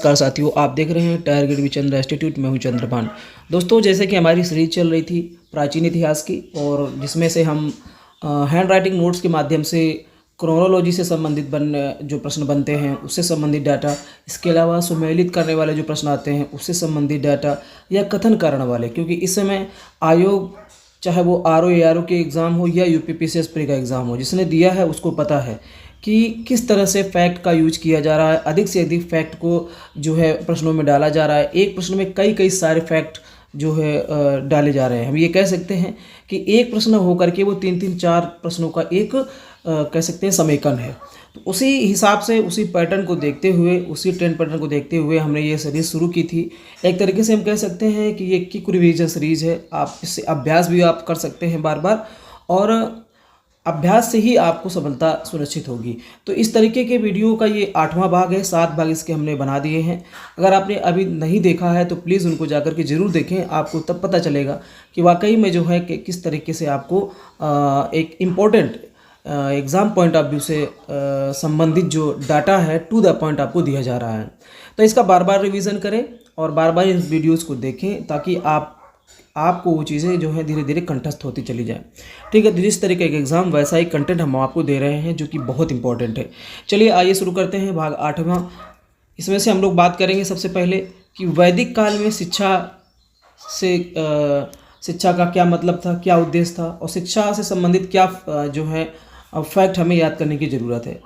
नमस्कार साथियों, आप देख रहे हैं टायर ग्रेड विचंद्र इंस्टीट्यूट। मैं हूं चंद्रभान। दोस्तों, जैसे कि हमारी सीरीज चल रही थी प्राचीन इतिहास की, और जिसमें से हम हैंड राइटिंग नोट्स के माध्यम से क्रोनोलॉजी से संबंधित जो प्रश्न बनते हैं उससे संबंधित डाटा, इसके अलावा सुमेलित करने वाले जो प्रश्न आते हैं उससे संबंधित डाटा, या कथन कारण वाले, क्योंकि इस समय आयोग, चाहे वो R O A R O के एग्ज़ाम हो या यूपीपीसीएस प्री का एग्ज़ाम हो, जिसने दिया है उसको पता है कि किस तरह से फैक्ट का यूज किया जा रहा है। अधिक से अधिक फैक्ट को जो है प्रश्नों में डाला जा रहा है। एक प्रश्न में कई कई सारे फैक्ट जो है डाले जा रहे हैं। हम ये कह सकते हैं कि एक प्रश्न होकर के वो तीन तीन चार प्रश्नों का एक कह सकते हैं समेकन है। तो उसी हिसाब से, उसी पैटर्न को देखते हुए, उसी ट्रेंड पैटर्न को देखते हुए हमने ये सीरीज़ शुरू की थी। एक तरीके से हम कह सकते हैं कि ये क्विक रिवीजन सीरीज़ है। आप इससे अभ्यास भी आप कर सकते हैं बार बार, और अभ्यास से ही आपको सफलता सुनिश्चित होगी। तो इस तरीके के वीडियो का ये 8वां भाग है। 7 भाग इसके हमने बना दिए हैं। अगर आपने अभी नहीं देखा है तो प्लीज़ उनको जाकर के ज़रूर देखें। आपको तब पता चलेगा कि वाकई में जो है कि किस तरीके से आपको एक important exam point of view से संबंधित जो डाटा है टू द पॉइंट आपको दिया जा रहा है। तो इसका बार बार रिवीजन करें और बार बार इन वीडियोज़ को देखें, ताकि आपको वो चीज़ें जो है धीरे धीरे कंठस्थ होती चली जाए। ठीक है, तो जिस तरीके का एग्ज़ाम वैसा ही कंटेंट हम आपको दे रहे हैं, जो कि बहुत इंपॉर्टेंट है। चलिए आइए शुरू करते हैं भाग 8वां। इसमें से हम लोग बात करेंगे सबसे पहले कि वैदिक काल में शिक्षा का क्या मतलब था, क्या उद्देश्य था, और शिक्षा से संबंधित क्या जो है फैक्ट हमें याद करने की ज़रूरत है।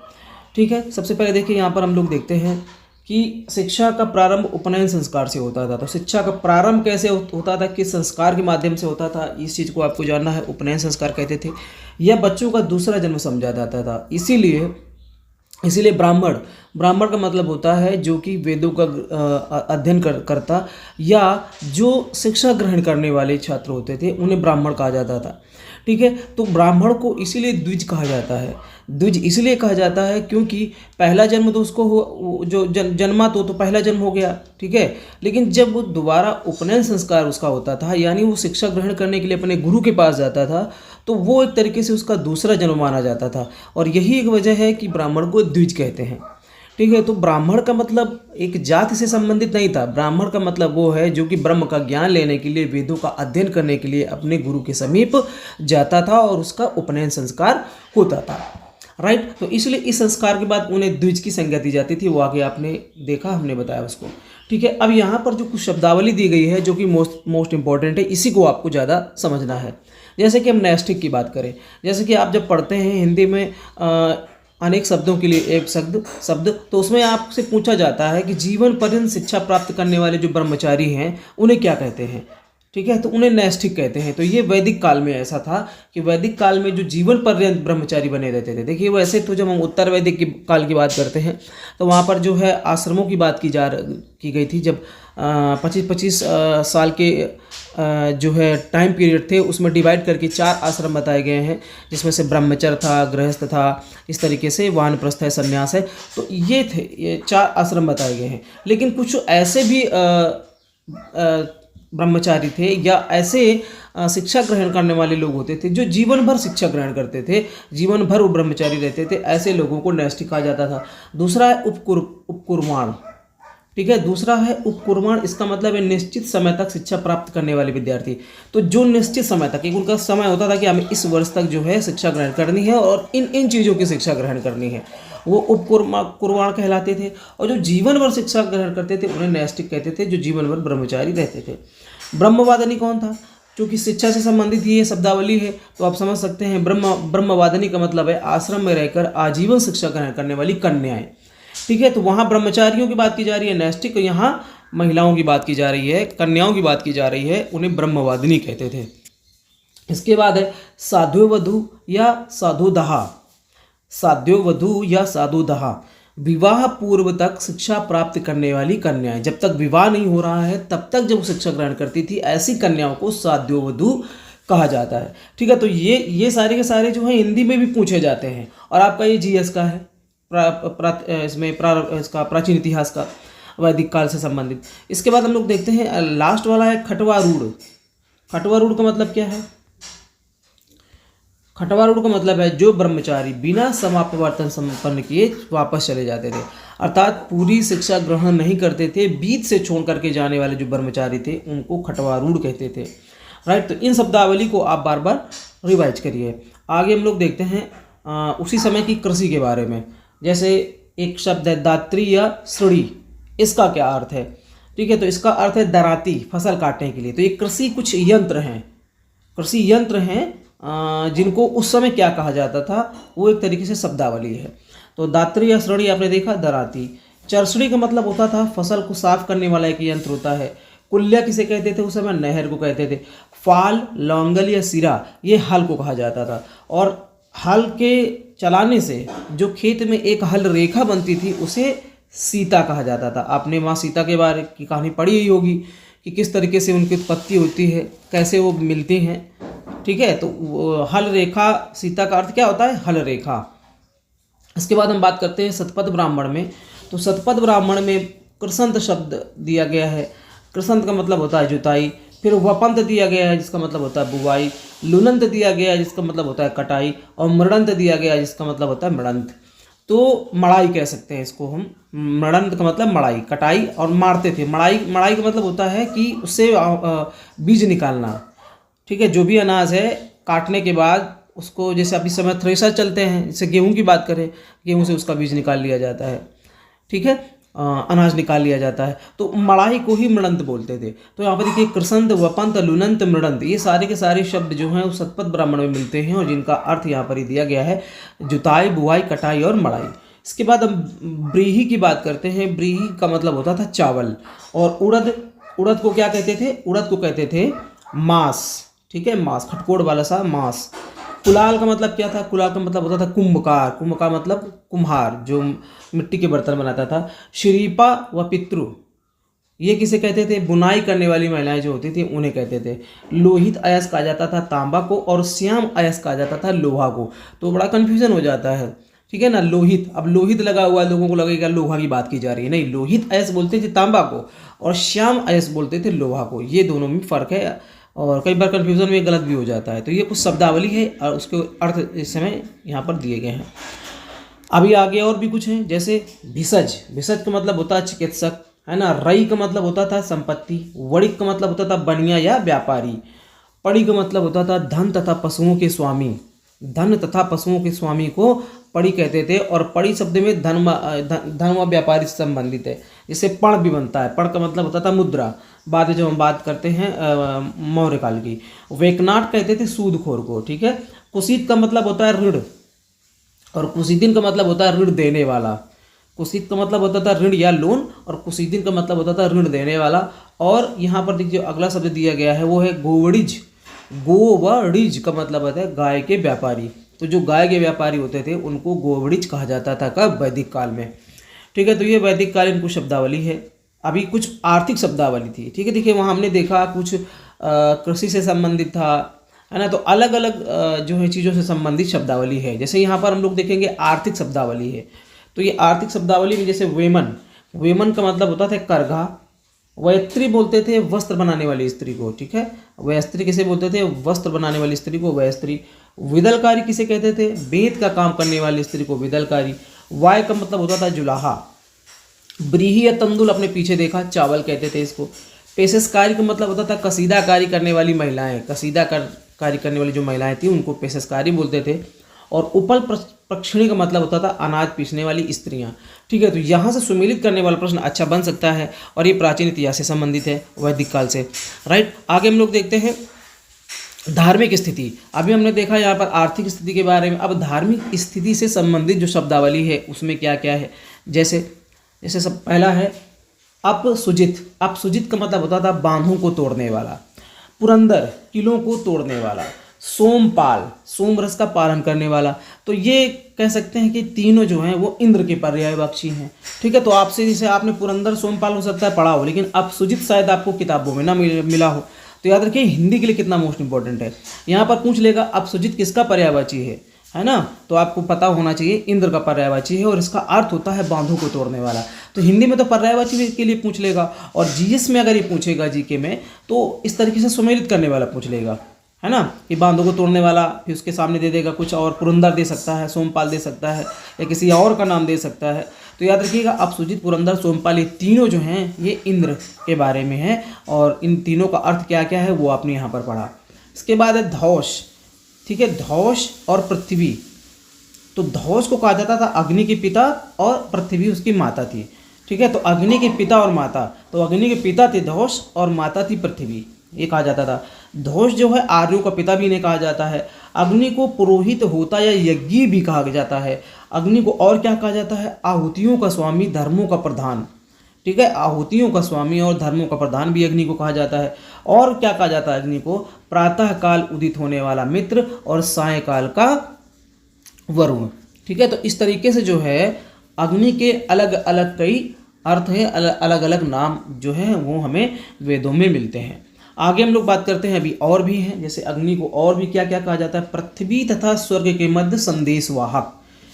ठीक है, सबसे पहले देखिए यहाँ पर हम लोग देखते हैं कि शिक्षा का प्रारंभ उपनयन संस्कार से होता था। तो शिक्षा का प्रारंभ कैसे होता था, किस संस्कार के माध्यम से होता था, इस चीज़ को आपको जानना है। उपनयन संस्कार कहते थे। यह बच्चों का दूसरा जन्म समझा जाता था। इसीलिए ब्राह्मण का मतलब होता है जो कि वेदों का अध्ययन करता, या जो शिक्षा ग्रहण करने वाले छात्र होते थे उन्हें ब्राह्मण कहा जाता था। ठीक है, तो ब्राह्मण को इसीलिए द्विज कहा जाता है। द्विज इसलिए कहा जाता है क्योंकि पहला जन्म तो उसको जो जन्मा तो पहला जन्म हो गया। ठीक है, लेकिन जब वो दोबारा उपनयन संस्कार उसका होता था, यानी वो शिक्षा ग्रहण करने के लिए अपने गुरु के पास जाता था, तो वो एक तरीके से उसका दूसरा जन्म माना जाता था। और यही एक वजह है कि ब्राह्मण को द्विज कहते हैं। ठीक है, तो ब्राह्मण का मतलब एक जाति से संबंधित नहीं था। ब्राह्मण का मतलब वो है जो कि ब्रह्म का ज्ञान लेने के लिए, वेदों का अध्ययन करने के लिए अपने गुरु के समीप जाता था, और उसका उपनयन संस्कार होता था। राइट, तो इसलिए इस संस्कार के बाद उन्हें द्विज की संज्ञा दी जाती थी। वो आगे आपने देखा, हमने बताया उसको। ठीक है, अब यहाँ पर जो कुछ शब्दावली दी गई है जो कि मोस्ट इंपॉर्टेंट है, इसी को आपको ज़्यादा समझना है। जैसे कि हम नैष्ठिक की बात करें, जैसे कि आप जब पढ़ते हैं हिंदी में अनेक शब्दों के लिए एक शब्द, तो उसमें आपसे पूछा जाता है कि जीवन पर्यंत शिक्षा प्राप्त करने वाले जो ब्रह्मचारी हैं उन्हें क्या कहते हैं। ठीक है, तो उन्हें नैष्ठिक कहते हैं। तो ये वैदिक काल में ऐसा था कि वैदिक काल में जो जीवन पर्यंत ब्रह्मचारी बने रहते थे। देखिए, वैसे तो जब हम उत्तर वैदिक काल की बात करते हैं तो वहाँ पर जो है आश्रमों की बात की गई थी। जब 25-25 साल के जो है टाइम पीरियड थे, उसमें डिवाइड करके 4 आश्रम बताए गए हैं, जिसमें से ब्रह्मचर्य था, गृहस्थ था, इस तरीके से वानप्रस्थ है, संन्यास है। तो ये 4 आश्रम बताए गए हैं। लेकिन कुछ ऐसे भी ब्रह्मचारी थे या ऐसे शिक्षा ग्रहण करने वाले लोग होते थे जो जीवन भर शिक्षा ग्रहण करते थे, जीवन भर वो ब्रह्मचारी रहते थे। ऐसे लोगों को नैष्ठिक कहा जाता था। दूसरा है उपकुर्माण। ठीक है, दूसरा है उपकुर्माण। इसका मतलब है निश्चित समय तक शिक्षा प्राप्त करने वाले विद्यार्थी। तो जो निश्चित समय तक, एक उनका समय होता था कि हमें इस वर्ष तक जो है शिक्षा ग्रहण करनी है और इन चीज़ों की शिक्षा ग्रहण करनी है, वो उपकुर्माण कहलाते थे। और जो जीवन भर शिक्षा ग्रहण करते थे उन्हें नैष्ठिक कहते थे, जो जीवन भर ब्रह्मचारी रहते थे। ब्रह्मवादनी कौन था? क्योंकि शिक्षा से संबंधित ये शब्दावली है, तो आप समझ सकते हैं ब्रह्मवादनी का मतलब है आश्रम में रहकर आजीवन शिक्षा ग्रहण करने वाली कन्याएं। ठीक है, तो वहाँ ब्रह्मचारियों की बात की जा रही है नैष्ठिक, और यहाँ महिलाओं की बात की जा रही है, कन्याओं की बात की जा रही है, उन्हें ब्रह्मवादिनी कहते थे। इसके बाद है साध्ववधू या साधुदहा। साध्ववधू या साधुदहा, विवाह पूर्व तक शिक्षा प्राप्त करने वाली कन्याएं। जब तक विवाह नहीं हो रहा है तब तक जब शिक्षा ग्रहण करती थी, ऐसी कन्याओं को साध्ववधू कहा जाता है। ठीक है, तो ये सारे के सारे जो है हिंदी में भी पूछे जाते हैं। और आपका ये जीएस का है, इसका प्राचीन इतिहास का, वैदिक काल से संबंधित। इसके बाद हम लोग देखते हैं लास्ट वाला है खटवारूढ़। खटवारूढ़ का मतलब क्या है? खटवारूढ़ का मतलब है जो ब्रह्मचारी बिना समापवर्तन संपन्न किए वापस चले जाते थे। अर्थात पूरी शिक्षा ग्रहण नहीं करते थे, बीच से छोड़ करके जाने वाले जो ब्रह्मचारी थे उनको खटवारूढ़ कहते थे। राइट, तो इन शब्दावली को आप बार बार रिवाइज करिए। आगे हम लोग देखते हैं उसी समय की कृषि के बारे में। जैसे एक शब्द है दात्री या श्रृणी, इसका क्या अर्थ है? ठीक है, तो इसका अर्थ है दराती, फसल काटने के लिए। तो ये कृषि कुछ यंत्र हैं, कृषि यंत्र हैं जिनको उस समय क्या कहा जाता था, वो एक तरीके से शब्दावली है। तो दात्री या श्रृणी आपने देखा, दराती। चरसड़ी का मतलब होता था फसल को साफ करने वाला एक यंत्र होता है। कुल्ल्या किसे कहते थे उस समय? नहर को कहते थे। फाल, लौंगल या सिरा ये हल को कहा जाता था। और हल के चलाने से जो खेत में एक हल रेखा बनती थी उसे सीता कहा जाता था। आपने माँ सीता के बारे की कहानी पढ़ी ही होगी कि किस तरीके से उनकी उत्पत्ति होती है, कैसे वो मिलती हैं। ठीक है, तो हल रेखा, सीता का अर्थ क्या होता है? हल रेखा। इसके बाद हम बात करते हैं शतपथ ब्राह्मण में। तो शतपथ ब्राह्मण में कृषंत शब्द दिया गया है। कृषंत का मतलब होता है जुताई। फिर वपंत दिया गया है जिसका मतलब होता है बुवाई। लुनंत दिया गया है जिसका मतलब होता है कटाई। और मृडंत दिया गया है जिसका मतलब होता है मृडंत। तो मड़ाई कह सकते हैं इसको हम। मृडंत का मतलब मड़ाई, कटाई, और मारते थे। मड़ाई का मतलब होता है कि उससे बीज निकालना। ठीक है, जो भी अनाज है काटने के बाद उसको, जैसे अभी समय थ्रेशर चलते हैं, जैसे गेहूं की बात करें, गेहूं से उसका बीज निकाल लिया जाता है। ठीक है, अनाज निकाल लिया जाता है, तो मड़ाई को ही मृडंत बोलते थे। तो यहाँ पर देखिए कृषंत, वपंत, लुनंत, मृडंत, ये सारे के सारे शब्द जो हैं वो शतपथ ब्राह्मण में मिलते हैं और जिनका अर्थ यहाँ पर ही दिया गया है, जुताई, बुआई, कटाई और मड़ाई। इसके बाद हम ब्रीही की बात करते हैं। ब्रीही का मतलब होता था चावल। और उड़द को क्या कहते थे? उड़द को कहते थे मांस। ठीक है, मांस, खटकोड़ वाला सा मांस। कुलाल का मतलब क्या था? कुलाल का मतलब होता था कुंभकार। कुंभ का मतलब कुम्हार, जो मिट्टी के बर्तन बनाता था। शरीपा व पितृ, ये किसे कहते थे? बुनाई करने वाली महिलाएं जो होती थी उन्हें कहते थे। लोहित अयस्क कहा जाता था तांबा को, और श्याम अयस्क कहा जाता था लोहा को। तो बड़ा कन्फ्यूजन हो जाता है, ठीक है ना। लोहित, अब लोहित लगा हुआ है, लोगों को लगेगा लोहा की बात की जा रही है। नहीं, लोहित अयस्क बोलते थे तांबा को और श्याम अयस्क बोलते थे लोहा को। ये दोनों में फ़र्क है और कई बार कन्फ्यूज़न में गलत भी हो जाता है। तो ये कुछ शब्दावली है और उसके अर्थ इस समय यहाँ पर दिए गए हैं। अभी आगे और भी कुछ हैं, जैसे भिषज। भिषज का मतलब होता है चिकित्सक, है ना। रई का मतलब होता था संपत्ति। वणिक का मतलब होता था बनिया या व्यापारी। पड़ी का मतलब होता था धन तथा पशुओं के स्वामी। धन तथा पशुओं के स्वामी को पड़ी कहते थे। और पड़ी शब्द में धन व व्यापारी से संबंधित है। जिससे पण भी बनता है। पण का मतलब होता था मुद्रा। बाद में जब हम बात करते हैं मौर्य काल की। वेकनाट कहते थे सूदखोर को। ठीक है, कुसीत का मतलब होता है ऋण, और कुसीदिन का मतलब होता है ऋण देने वाला। कुसीत का मतलब होता था ऋण या लोन, और कुसीदिन का मतलब होता था ऋण देने वाला। और यहाँ पर देखिए अगला शब्द दिया गया है वो है गोवड़िज। गोवड़िज का मतलब होता है गाय के व्यापारी। तो जो गाय के व्यापारी होते थे उनको गोवड़िज कहा जाता था कब? वैदिक काल में। ठीक है, तो ये वैदिक कालीन कुछ शब्दावली है। अभी कुछ आर्थिक शब्दावली थी। ठीक है, देखिए वहाँ हमने देखा कुछ कृषि से संबंधित था, है ना। तो अलग अलग जो है चीज़ों से संबंधित शब्दावली है। जैसे यहाँ पर हम लोग देखेंगे आर्थिक शब्दावली है। तो ये आर्थिक शब्दावली में जैसे वेमन, वेमन का मतलब होता था करघा। वयस्त्री बोलते थे वस्त्र बनाने वाली स्त्री को। ठीक है, वयस्त्री किसे बोलते थे? वस्त्र बनाने वाली स्त्री को वयस्त्री। विदलकारी किसे कहते थे? बेंत का काम करने वाली स्त्री को विदलकारी। वाय का मतलब होता था जुलाहा। ब्रीही या तंदुल अपने पीछे देखा, चावल कहते थे इसको। पेशेसकारी का मतलब होता था कसीदाकारी करने वाली महिलाएं। कसीदाकारी करने वाली जो महिलाएं थी उनको पेशेसकारी बोलते थे। और उपल प्रक्षिणी का मतलब होता था अनाज पीसने वाली स्त्रियां। ठीक है, तो यहाँ से सुमेलित करने वाला प्रश्न अच्छा बन सकता है और ये प्राचीन इतिहास से संबंधित है, वैदिक काल से। राइट, आगे हम लोग देखते हैं धार्मिक स्थिति। अभी हमने देखा यहाँ पर आर्थिक स्थिति के बारे में। अब धार्मिक स्थिति से संबंधित जो शब्दावली है उसमें क्या क्या है, जैसे सब पहला है अपसुजित। अपसुजित का मतलब होता था बांधों को तोड़ने वाला। पुरंदर, किलों को तोड़ने वाला। सोमपाल, सोमरस का पालन करने वाला। तो ये कह सकते हैं कि तीनों जो हैं वो इंद्र के पर्यायवाची हैं। ठीक है, तो आपसे जैसे आपने पुरंदर, सोमपाल हो सकता है पढ़ा हो, लेकिन अपसुजित शायद आपको किताबों में ना मिला हो। तो याद रखिए हिंदी के लिए कितना मोस्ट इंपॉर्टेंट है। यहाँ पर पूछ लेगा अपसुजित किसका पर्यायवाची है ना। तो आपको पता होना चाहिए इंद्र का पर्यायवाची है और इसका अर्थ होता है बांधों को तोड़ने वाला। तो हिंदी में तो पर्यायवाची के लिए पूछ लेगा, और जीएस में अगर ये पूछेगा जीके में तो इस तरीके से सुमेलित करने वाला पूछ लेगा, है ना, कि बांधों को तोड़ने वाला। फिर उसके सामने दे देगा कुछ और, पुरंदर दे सकता है, सोमपाल दे सकता है, या किसी और का नाम दे सकता है। तो याद रखिएगा, अपसुजित, पुरंदर, सोमपाल, ये तीनों जो हैं ये इंद्र के बारे में हैं, और इन तीनों का अर्थ क्या क्या है वो आपने यहाँ पर पढ़ा। इसके बाद है धौष। ठीक है, धौष और पृथ्वी। तो धौष को कहा जाता था अग्नि के पिता, और पृथ्वी उसकी माता थी। ठीक है, तो अग्नि के पिता और माता, तो अग्नि के पिता थे धौष और माता थी पृथ्वी, ये कहा जाता था। धौष जो है आर्यों का पिता भी इन्हें कहा जाता है। अग्नि को पुरोहित होता या यज्ञी भी कहा जाता है। अग्नि को और क्या कहा जाता है? आहुतियों का स्वामी, धर्मों का प्रधान। ठीक है, आहुतियों का स्वामी और धर्मों का प्रधान भी अग्नि को कहा जाता है। और क्या कहा जाता है अग्नि को? प्रातः काल उदित होने वाला मित्र और सायंकाल का वरुण। ठीक है, तो इस तरीके से जो है अग्नि के अलग अलग कई अर्थ हैं, अलग अलग नाम जो है वो हमें वेदों में मिलते हैं। आगे हम लोग बात करते हैं, अभी और भी हैं, जैसे अग्नि को और भी क्या क्या कहा जाता है? पृथ्वी तथा स्वर्ग के मध्य संदेशवाहक,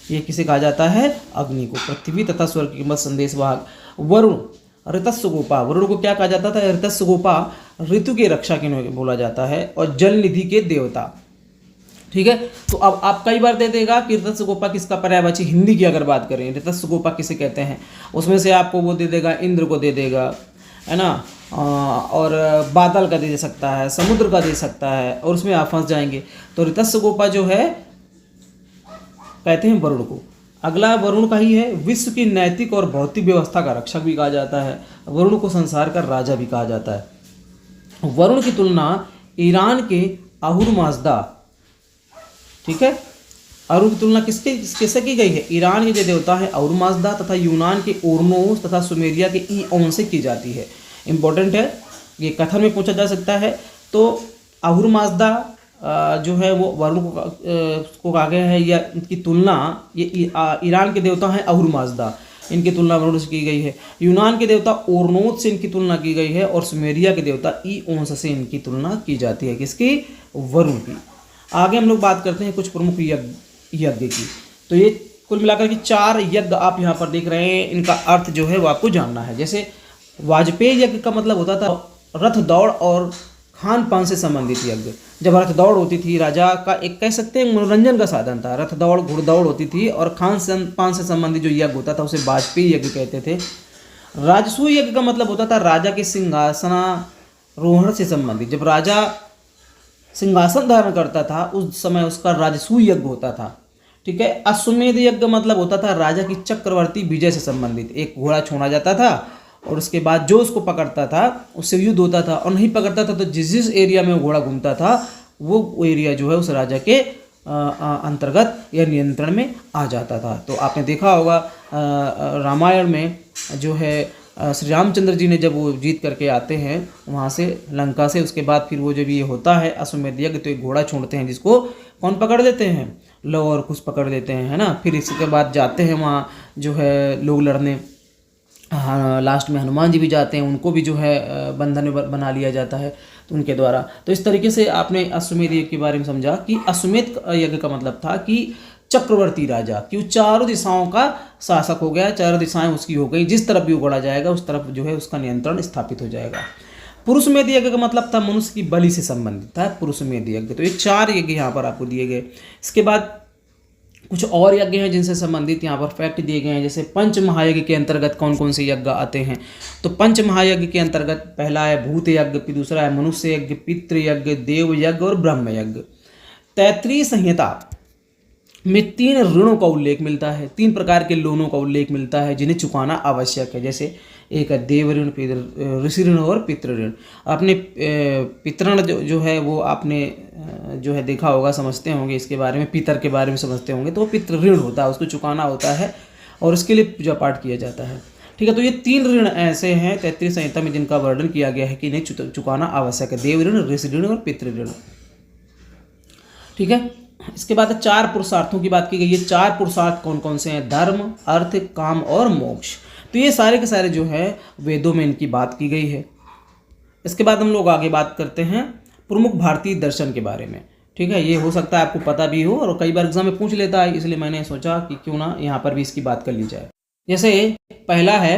ये किसे कहा जाता है? अग्नि को। पृथ्वी तथा स्वर्ग के मध्य संदेशवाहक। वरुण, ऋतस्वगोपा, वरुण को क्या कहा जाता था? ऋतस्वगोपा, ऋतु के रक्षा के बोला जाता है, और जल निधि के देवता। ठीक है, तो अब आप कई बार दे देगा कि ऋतस्वगोपा किसका पर्यायवाची, हिंदी की अगर बात करें ऋतस्वगोपा किसे कहते हैं, उसमें से आपको वो दे देगा, इंद्र को दे देगा, है ना, और बादल का दे सकता है, समुद्र का दे सकता है, और उसमें आप फंस जाएंगे। तो ऋतस्वगोपा जो है कहते हैं वरुण को। अगला वरुण का ही है, विश्व की नैतिक और भौतिक व्यवस्था का रक्षक भी कहा जाता है। वरुण को संसार का राजा भी कहा जाता है। वरुण की तुलना ईरान के अहुर माजदा, ठीक है, अरुण की तुलना किससे की गई है? ईरान के जो देवता है अहुर माजदा तथा यूनान के ओरनोस तथा सुमेरिया के ईओन से की जाती है। इंपॉर्टेंट है, ये कथन में पूछा जा सकता है। तो अहुर माजदा जो है वो वरुण को कहा गया है, या इनकी तुलना, ये ईरान के देवता हैं अहुर माजदा, इनकी तुलना वरुण से की गई है। यूनान के देवता ओरनोस से इनकी तुलना की गई है, और सुमेरिया के देवता ईओन्स से इनकी तुलना की जाती है। किसकी? वरुण की। आगे हम लोग बात करते हैं कुछ प्रमुख यज्ञ की। तो ये कुल मिलाकर के 4 यज्ञ आप यहाँ पर देख रहे हैं, इनका अर्थ जो है वो आपको जानना है। जैसे वाजपेयी यज्ञ का मतलब होता था रथ दौड़ और खान पान से संबंधित यज्ञ। जब रथ दौड़ होती थी, राजा का एक कह सकते हैं मनोरंजन का साधन था, रथ दौड़ घुड़दौड़ होती थी, और खान पान से संबंधित जो यज्ञ होता था उसे वाजपेयी यज्ञ कहते थे। राजसूय यज्ञ का मतलब होता था राजा के सिंहासनारोहण से संबंधित। जब राजा सिंहासन धारण करता था उस समय उसका राजसूय यज्ञ होता था। ठीक है, अश्वमेध यज्ञ मतलब होता था राजा की चक्रवर्ती विजय से संबंधित। एक घोड़ा छोड़ा जाता था और उसके बाद जो उसको पकड़ता था उससे युद्ध होता था, और नहीं पकड़ता था तो जिस एरिया में वो घोड़ा घूमता था वो एरिया जो है उस राजा के अंतर्गत या नियंत्रण में आ जाता था। तो आपने देखा होगा रामायण में जो है श्री रामचंद्र जी ने जब वो जीत करके आते हैं वहाँ से लंका से, उसके बाद फिर वो जब ये होता है अश्वमेध यज्ञ, तो एक घोड़ा छोड़ते हैं जिसको कौन पकड़ लेते हैं? लव और कुश पकड़ लेते हैं, है ना। फिर इसके बाद जाते हैं वहाँ जो है लोग लड़ने, हाँ, लास्ट में हनुमान जी भी जाते हैं, उनको भी जो है बंधन में बना लिया जाता है तो उनके द्वारा। तो इस तरीके से आपने अश्वमेध यज्ञ के बारे में समझा कि अश्वमेध यज्ञ का मतलब था कि चक्रवर्ती राजा, कि वो चारों दिशाओं का शासक हो गया, चारों दिशाएं उसकी हो गई, जिस तरफ भी वो घोड़ा जाएगा उस तरफ जो है उसका नियंत्रण स्थापित हो जाएगा। पुरुषमेध यज्ञ का मतलब था मनुष्य की बलि से संबंधित था पुरुषमेध यज्ञ। तो ये 4 यज्ञ यहाँ पर आपको दिए गए। इसके बाद कुछ और यज्ञ हैं जिनसे संबंधित यहाँ पर फैक्ट दिए गए हैं। जैसे पंच महायज्ञ के अंतर्गत कौन कौन से यज्ञ आते हैं? तो पंच महायज्ञ के अंतर्गत पहला है भूत यज्ञ, फिर दूसरा है मनुष्य यज्ञ, पितृ यज्ञ, देव यज्ञ और ब्रह्म यज्ञ। तैत्तिरीय संहिता में 3 ऋणों का उल्लेख मिलता है, 3 प्रकार के लोनों का उल्लेख मिलता है जिन्हें चुकाना आवश्यक है। जैसे एक है देव ऋण, ऋषि ऋण और पितृ ऋण। आपने पितृण जो है वो आपने जो है देखा होगा, समझते होंगे इसके बारे में, पितर के बारे में समझते होंगे। तो वो पितृ ऋण होता है, उसको चुकाना होता है और उसके लिए पूजा पाठ किया जाता है। ठीक है, तो ये 3 ऋण ऐसे हैं तैत्तिरीय संहिता में जिनका वर्णन किया गया है कि इन्हें चुकाना आवश्यक है, देव ऋण, ऋषि ऋण और पितृ ऋण। ठीक है, इसके बाद 4 पुरुषार्थों की बात की गई है। 4 पुरुषार्थ कौन कौन से हैं? धर्म, अर्थ, काम और मोक्ष। तो ये सारे के सारे जो है वेदों में इनकी बात की गई है। इसके बाद हम लोग आगे बात करते हैं प्रमुख भारतीय दर्शन के बारे में। ठीक है, ये हो सकता है आपको पता भी हो और कई बार एग्जाम में पूछ लेता है, इसलिए मैंने सोचा कि क्यों ना यहाँ पर भी इसकी बात कर ली जाए। जैसे पहला है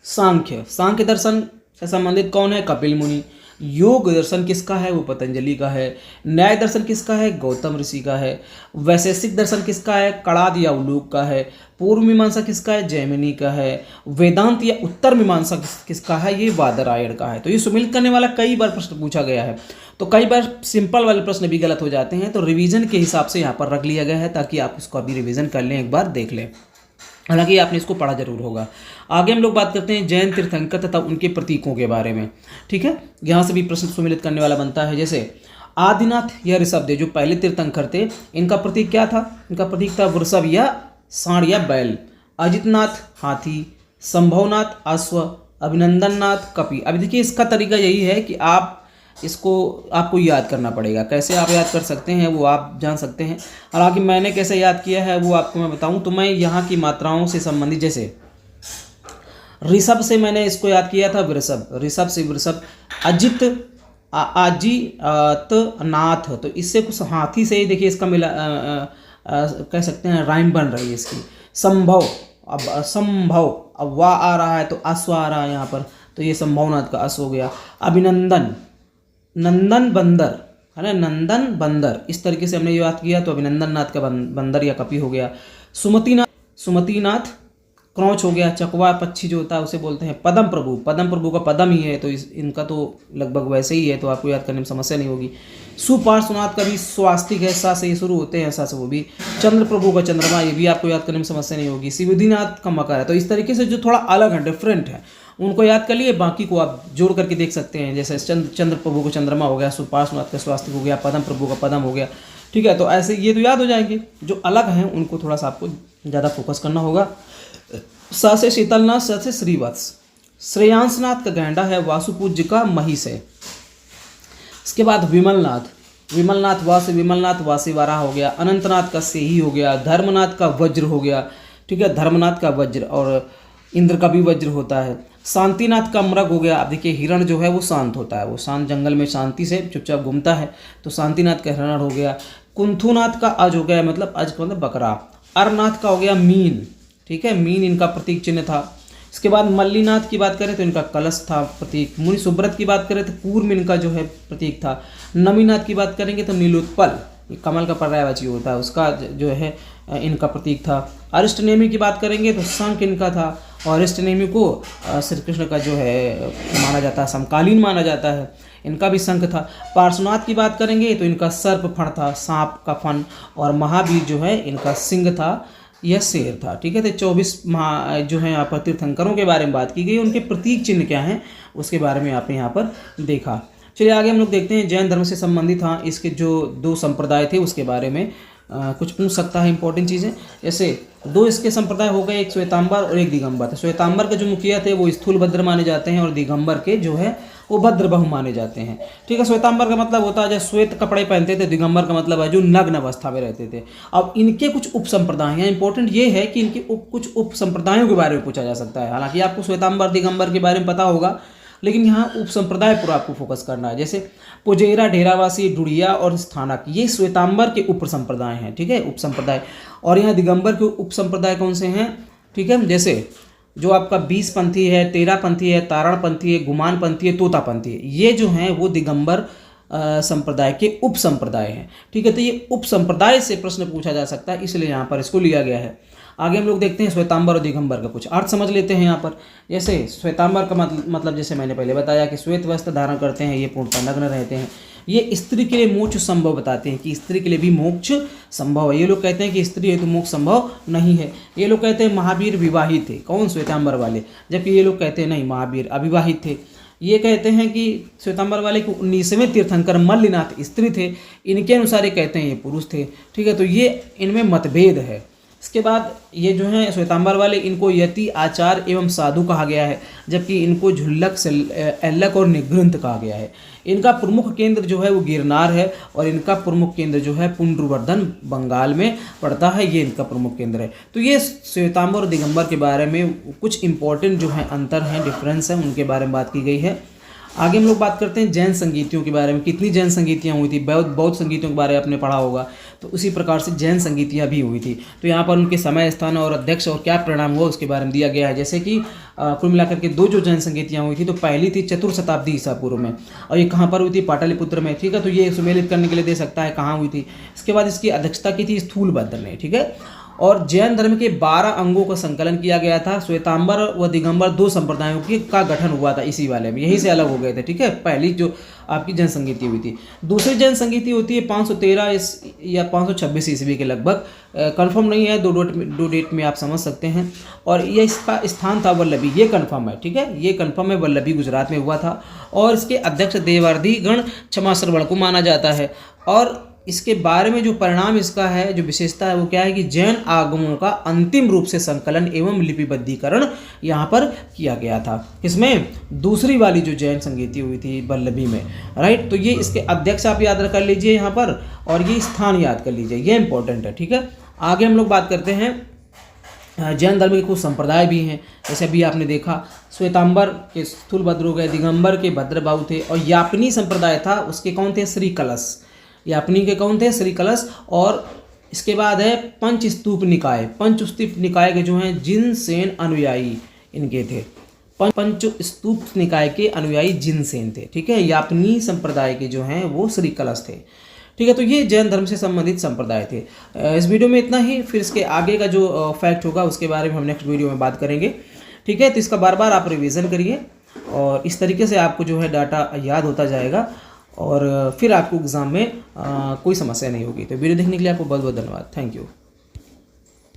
सांख्य। सांख्य दर्शन से संबंधित कौन है? कपिल मुनि। योग दर्शन किसका है, वो पतंजलि का है। न्याय दर्शन किसका है, गौतम ऋषि का है। वैशेषिक दर्शन किसका है, कणाद या उलूक का है। पूर्व मीमांसा किसका है, जैमिनी का है। वेदांत या उत्तर मीमांसा किसका है, ये बादरायण का है। तो ये सुमिलित करने वाला कई बार प्रश्न पूछा गया है, तो कई बार सिंपल वाले प्रश्न भी गलत हो जाते हैं, तो रिवीजन के हिसाब से यहाँ पर रख लिया गया है ताकि आप इसको अभी रिवीजन कर लें, एक बार देख लें। हालांकि आपने इसको पढ़ा जरूर होगा। आगे हम लोग बात करते हैं जैन तीर्थंकर तथा उनके प्रतीकों के बारे में। ठीक है, यहाँ से भी प्रश्न सुमिलित करने वाला बनता है। जैसे आदिनाथ या ऋषभदेव जो पहले तीर्थंकर थे, इनका प्रतीक क्या था, इनका प्रतीक था वृषभ या सांड या बैल। अजितनाथ हाथी, संभवनाथ अश्व, अभिनंदननाथ कपि। अभी देखिए इसका तरीका यही है कि आप इसको आपको याद करना पड़ेगा। कैसे आप याद कर सकते हैं वो आप जान सकते हैं। हालांकि मैंने कैसे याद किया है वो आपको मैं बताऊं तो मैं यहाँ की मात्राओं से संबंधित, जैसे ऋषभ से मैंने इसको याद किया था वृषभ, ऋषभ से वृषभ। अजित नाथ, तो इससे कुछ हाथी से ही देखिए इसका मिला कह सकते हैं राइम बन रही है इसकी। संभव, अब संभव, अब वाह आ रहा है तो अश्व आ रहा है यहाँ पर, तो ये संभवनाथ का अश्व हो गया। अभिनंदन, नंदन बंदर है ना, नंदन बंदर, इस तरीके से हमने याद किया तो अभिनंदन नाथ का बंदर या कपि हो गया। सुमतिनाथ, सुमतिनाथ क्रौच हो गया। चकवा पक्षी जो होता है उसे बोलते हैं। पदम प्रभु, पदम प्रभु का पदम ही है तो इनका तो लगभग वैसे ही है, तो आपको याद करने में समस्या नहीं होगी। सुपार्श्वनाथ का भी स्वास्तिक है, सा से ये शुरू होते हैं, सा से वो भी। चंद्र प्रभु का चंद्रमा, ये भी आपको याद करने में समस्या नहीं होगी। शिवदीनाथ का मकर है। तो इस तरीके से जो थोड़ा अलग है, डिफरेंट है, उनको याद कर लिए, बाकी को आप जोड़ करके देख सकते हैं। जैसे चंद्र प्रभु का चंद्रमा हो गया, सुपार्श्वनाथ का स्वास्तिक हो गया, पदम प्रभु का पदम हो गया। ठीक है, तो ऐसे ये तो याद हो जाएंगे। जो अलग हैं उनको थोड़ा सा आपको ज़्यादा फोकस करना होगा। स से शीतलनाथ, स से श्रीवत्स। श्रेयांसनाथ का गैंडा है, वासुपूज्य का महिष है। इसके बाद विमलनाथ, विमलनाथ वा से विमलनाथ, वासी वारा हो गया। अनंतनाथ का सेही हो गया। धर्मनाथ का वज्र हो गया। ठीक है, धर्मनाथ का वज्र, और इंद्र का भी वज्र होता है। शांतिनाथ का मृग हो गया। अब देखिए हिरण जो है वो शांत होता है, वो शांत जंगल में शांति से चुपचाप घूमता है, तो शांतिनाथ का हिरण हो गया। कुंथुनाथ का अज हो गया, मतलब अज का मतलब बकरा। अरनाथ का हो गया मीन। ठीक है, मीन इनका प्रतीक चिन्ह था। इसके बाद मल्लीनाथ की बात करें तो इनका कलश था प्रतीक। मुनि सुब्रत की बात करें तो कूर्म इनका जो है प्रतीक था। नमीनाथ की बात करेंगे तो नीलोत्पल, कमल का पर्यायवाची होता है, उसका जो है इनका प्रतीक था। अरिष्टनेमी की बात करेंगे तो शंख इनका था, और अरिष्टनेमी को श्री कृष्ण का जो है माना जाता है, समकालीन माना जाता है, इनका भी शंख था। पार्श्वनाथ की बात करेंगे तो इनका सर्प फण था, सांप का फन, और महावीर जो है इनका सिंह था, यह शेर था। ठीक है, तो 24 जो है यहाँ पर तीर्थंकरों के बारे में बात की गई, उनके प्रतीक चिन्ह क्या हैं उसके बारे में आपने यहाँ पर देखा। चलिए आगे हम लोग देखते हैं जैन धर्म से संबंधित हाँ इसके जो 2 संप्रदाय थे उसके बारे में कुछ पूछ सकता है इंपॉर्टेंट चीज़ें। जैसे 2 इसके संप्रदाय हो गए, एक श्वेतांबर और एक दिगंबर। तो श्वेतांबर के जो मुखिया थे वो स्थूलभद्र माने जाते हैं, और दिगंबर के जो है वो भद्रबाहु माने जाते हैं। ठीक है, श्वेतांबर का मतलब होता है जो श्वेत कपड़े पहनते थे, दिगंबर का मतलब है जो नग्न अवस्था में रहते थे। अब इनके कुछ उप संप्रदाय हैं, इंपॉर्टेंट ये है कि इनके कुछ उप संप्रदायों के बारे में पूछा जा सकता है। हालांकि आपको श्वेतांबर दिगंबर के बारे में पता होगा, लेकिन यहाँ उप संप्रदाय पर आपको फोकस करना है। जैसे पुजेरा, डेरावासी, डुड़िया और स्थानक, ये श्वेतांबर के उप संप्रदाय हैं। ठीक है, उप संप्रदाय। और यहाँ दिगंबर के उप संप्रदाय कौन से हैं? ठीक है, जैसे जो आपका 20 पंथी है, 13 पंथी है, तारण पंथी है, गुमान पंथी है, तोता पंथी है, ये जो हैं वो दिगंबर संप्रदाय के उप संप्रदाय हैं। ठीक है, तो ये उप संप्रदाय से प्रश्न पूछा जा सकता है, इसलिए यहाँ पर इसको लिया गया है। आगे हम लोग देखते हैं श्वेतांबर और दिगंबर का कुछ अर्थ समझ लेते हैं यहाँ पर। जैसे श्वेतांबर का मतलब जैसे मैंने पहले बताया कि श्वेत वस्त्र धारण करते हैं, ये पूर्णतः नग्न रहते हैं। ये स्त्री के लिए मोक्ष संभव बताते हैं कि स्त्री के लिए भी मोक्ष संभव है। ये लोग कहते हैं कि स्त्री है तो मोक्ष संभव नहीं है। ये लोग कहते हैं महावीर विवाहित थे, कौन? श्वेतांबर वाले। जबकि ये लोग कहते हैं नहीं, महावीर अविवाहित थे। ये कहते हैं कि श्वेतांबर वाले को 19वें तीर्थंकर मल्लिनाथ स्त्री थे, इनके अनुसार ये कहते हैं ये पुरुष थे। ठीक है, तो ये इनमें मतभेद है। इसके बाद ये जो हैं श्वेतांबर वाले, इनको यति, आचार एवं साधु कहा गया है, जबकि इनको झुल्लक, एल्लक और निगृंथ कहा गया है। इनका प्रमुख केंद्र जो है वो गिरनार है, और इनका प्रमुख केंद्र जो है पुंड्रवर्धन बंगाल में पड़ता है, ये इनका प्रमुख केंद्र है। तो ये श्वेतांबर और दिगंबर के बारे में कुछ इंपॉर्टेंट जो है अंतर हैं, डिफरेंस है, उनके बारे में बात की गई है। आगे हम लोग बात करते हैं जैन संगीतियों के बारे में। कितनी जैन संगीतियाँ हुई थी? बौद्ध संगीतियों के बारे में आपने पढ़ा होगा। तो उसी प्रकार से जैन संगीतियाँ भी हुई थी। तो यहाँ पर उनके समय, स्थान और अध्यक्ष और क्या परिणाम हुआ उसके बारे में दिया गया है। जैसे कि कुल मिलाकर के 2 जो जैन संगीतियाँ हुई थी, तो पहली थी चतुर्थ शताब्दी ईसा पूर्व में, और ये कहाँ पर हुई थी? पाटलिपुत्र में, ठीक है। तो ये सुमेलित करने के लिए दे सकता है कहाँ हुई थी। इसके बाद इसकी अध्यक्षता की थी स्थूलभद्र ने, ठीक है। और जैन धर्म के 12 अंगों का संकलन किया गया था। श्वेतांबर व दिगंबर 2 संप्रदायों का गठन हुआ था इसी वाले में, यहीं से अलग हो गए थे, ठीक है। पहली जो आपकी जैन संगीति हुई थी। दूसरी जैन संगीति होती है 513 या 526 ईस्वी के लगभग, कंफर्म नहीं है, दो डेट में आप समझ सकते हैं। और ये इसका स्थान था वल्लभी, ये कंफर्म है, ठीक है, ये कंफर्म है, वल्लभी गुजरात में हुआ था। और इसके अध्यक्ष देवार्धी गण क्षमा श्रवण को माना जाता है। और इसके बारे में जो परिणाम इसका है, जो विशेषता है, वो क्या है कि जैन आगमों का अंतिम रूप से संकलन एवं लिपिबद्धीकरण यहाँ पर किया गया था। इसमें दूसरी वाली जो जैन संगीति हुई थी वल्लभी में, राइट। तो ये इसके अध्यक्ष आप याद कर लीजिए यहाँ पर, और ये स्थान याद कर लीजिए, ये इंपॉर्टेंट है, ठीक है। आगे हम लोग बात करते हैं जैन धर्म के कुछ संप्रदाय भी हैं। जैसे अभी आपने देखा, श्वेतांबर के स्थूलभद्र हो गए, दिगंबर के भद्रबाहु थे, और यापनी संप्रदाय था, उसके कौन थे? श्री कलश। यापनी के कौन थे? श्री कलश। और इसके बाद है पंचस्तूप निकाय। पंचस्तूप निकाय के जो हैं जिनसेन अनुयायी इनके थे। पंचस्तूप निकाय के अनुयायी जिनसेन थे, ठीक है। यापनी संप्रदाय के जो हैं वो श्री कलश थे, ठीक है। तो ये जैन धर्म से संबंधित संप्रदाय थे। इस वीडियो में इतना ही, फिर इसके आगे का जो फैक्ट होगा उसके बारे में हम नेक्स्ट वीडियो में बात करेंगे, ठीक है। तो इसका बार बार आप रिवीजन करिए, और इस तरीके से आपको जो है डाटा याद होता जाएगा, और फिर आपको एग्ज़ाम में कोई समस्या नहीं होगी। तो वीडियो देखने के लिए आपको बहुत बहुत धन्यवाद। Thank you.